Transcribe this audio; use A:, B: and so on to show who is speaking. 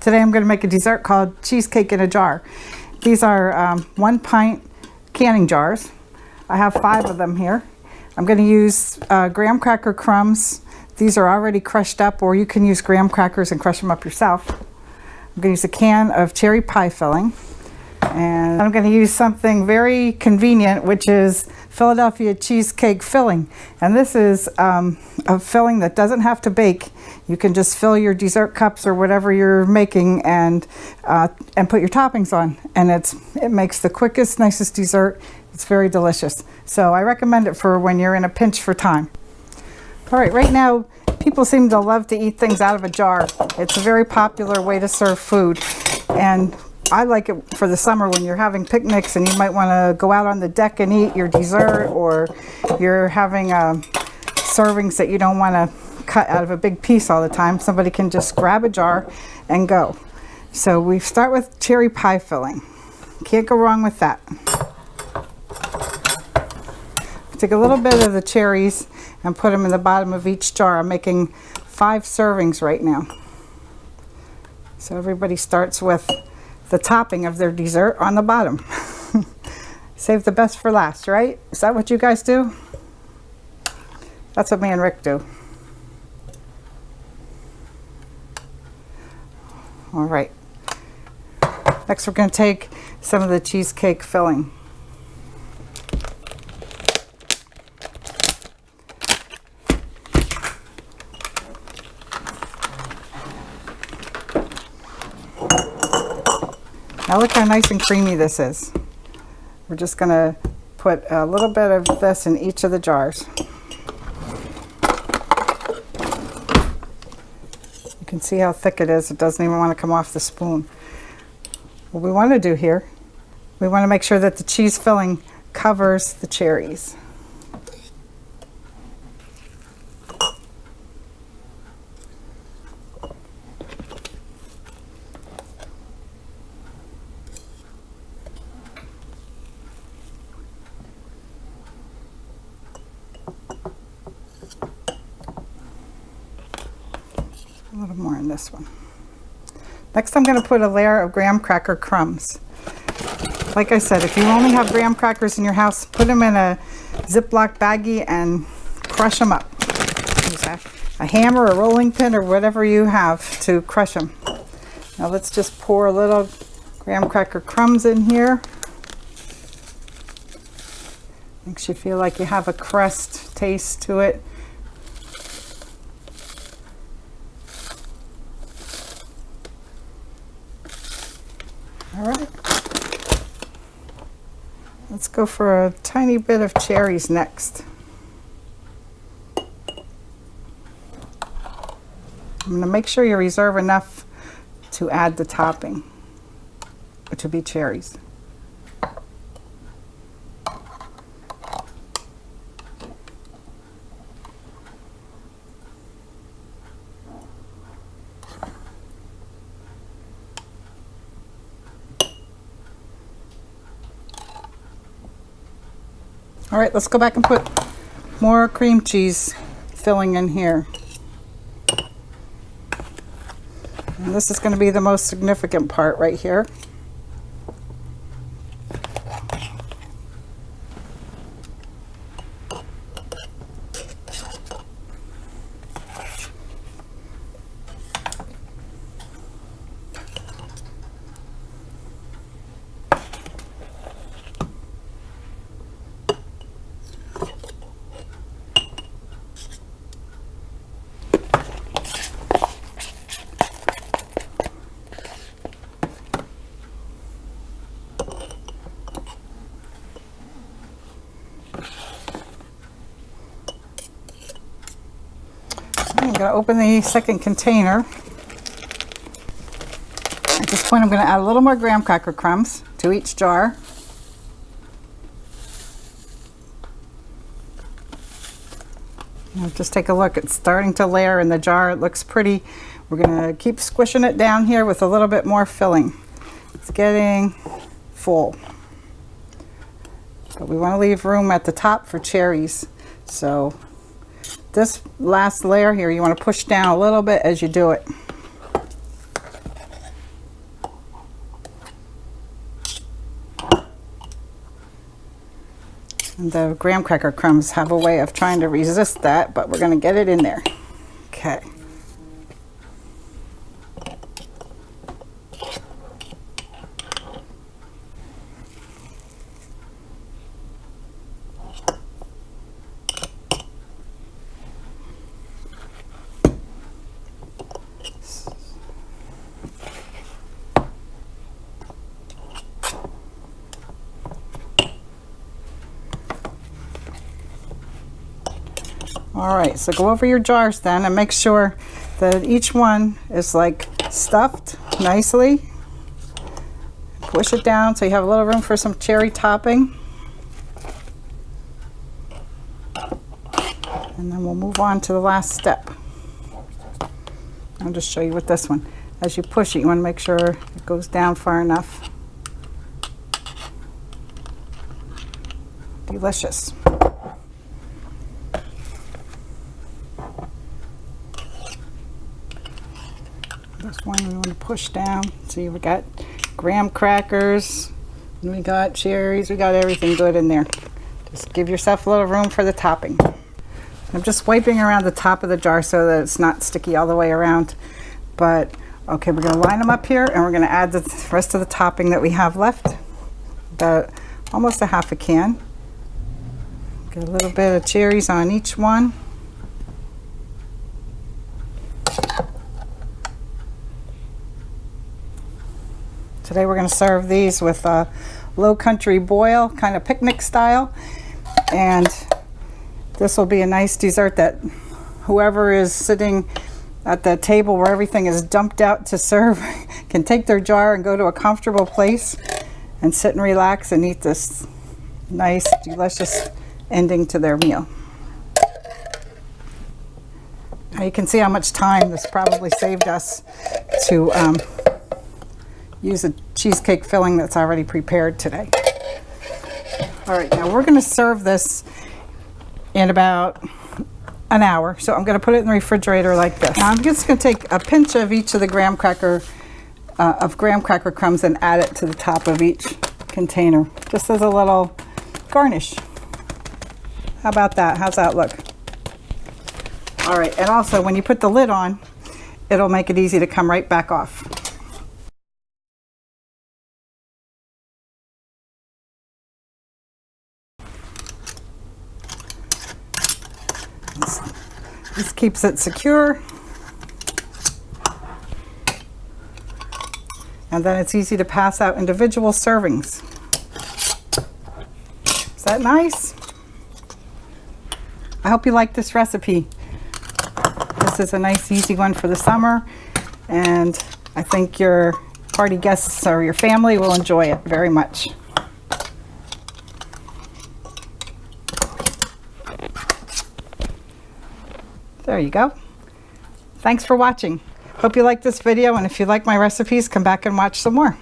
A: Today I'm going to make a dessert called cheesecake in a jar. These are 1 pint canning jars. I have 5 of them here. I'm going to use graham cracker crumbs. These are already crushed up, or you can use graham crackers and crush them up yourself. I'm going to use a can of cherry pie filling. And I'm going to use something very convenient, which is Philadelphia cheesecake filling. And this is a filling that doesn't have to bake. You can just fill your dessert cups or whatever you're making and put your toppings on. And it makes the quickest, nicest dessert. It's very delicious. So I recommend it for when you're in a pinch for time. All right now, people seem to love to eat things out of a jar. It's a very popular way to serve food. And I like it for the summer when you're having picnics and you might want to go out on the deck and eat your dessert, or you're having servings that you don't want to cut out of a big piece all the time. Somebody can just grab a jar and go. So we start with cherry pie filling. Can't go wrong with that. Take a little bit of the cherries and put them in the bottom of each jar. I'm making 5 servings right now. So everybody starts with the topping of their dessert on the bottom. Save the best for last, right? Is that what you guys do? That's what me and Rick do. All right. Next we're going to take some of the cheesecake filling. Now look how nice and creamy this is. We're just going to put a little bit of this in each of the jars. You can see how thick it is. It doesn't even want to come off the spoon. What we want to do here, we want to make sure that the cheese filling covers the cherries. A little more in this one. Next I'm going to put a layer of graham cracker crumbs. Like I said, if you only have graham crackers in your house, put them in a Ziploc baggie and crush them up. Use a hammer, a rolling pin, or whatever you have to crush them. Now let's just pour a little graham cracker crumbs in here. Makes you feel like you have a crust taste to it. All right, let's go for a tiny bit of cherries next. I'm going to make sure you reserve enough to add the topping, which will be cherries. All right, let's go back and put more cream cheese filling in here. And this is going to be the most significant part right here. I'm going to open the second container. At this point I'm going to add a little more graham cracker crumbs to each jar. Now just take a look, it's starting to layer in the jar. It looks pretty. We're going to keep squishing it down here with a little bit more filling. It's getting full. But we want to leave room at the top for cherries. So this last layer here, you want to push down a little bit as you do it. And the graham cracker crumbs have a way of trying to resist that, but we're going to get it in there. Okay. All right, so go over your jars then and make sure that each one is like stuffed nicely. Push it down so you have a little room for some cherry topping. And then we'll move on to the last step. I'll just show you with this one. As you push it, you want to make sure it goes down far enough. Delicious. This one we want to push down. See, we got graham crackers, and we got cherries, we got everything good in there. Just give yourself a little room for the topping. I'm just wiping around the top of the jar so that it's not sticky all the way around. But okay, we're going to line them up here, and we're going to add the rest of the topping that we have left. About almost a half a can. Get a little bit of cherries on each one. Today we're going to serve these with a low country boil, kind of picnic style. And this will be a nice dessert that whoever is sitting at the table where everything is dumped out to serve can take their jar and go to a comfortable place and sit and relax and eat this nice, delicious ending to their meal. Now you can see how much time this probably saved us to use a cheesecake filling that's already prepared today. All right, now we're going to serve this in about an hour. So I'm going to put it in the refrigerator like this. Now I'm just going to take a pinch of each of the graham cracker crumbs and add it to the top of each container, just as a little garnish. How about that? How's that look? All right, and also when you put the lid on, it'll make it easy to come right back off. This keeps it secure, and then it's easy to pass out individual servings. Is that nice? I hope you like this recipe. This is a nice easy one for the summer, and I think your party guests or your family will enjoy it very much. There you go. Thanks for watching. Hope you liked this video, and if you like my recipes, come back and watch some more.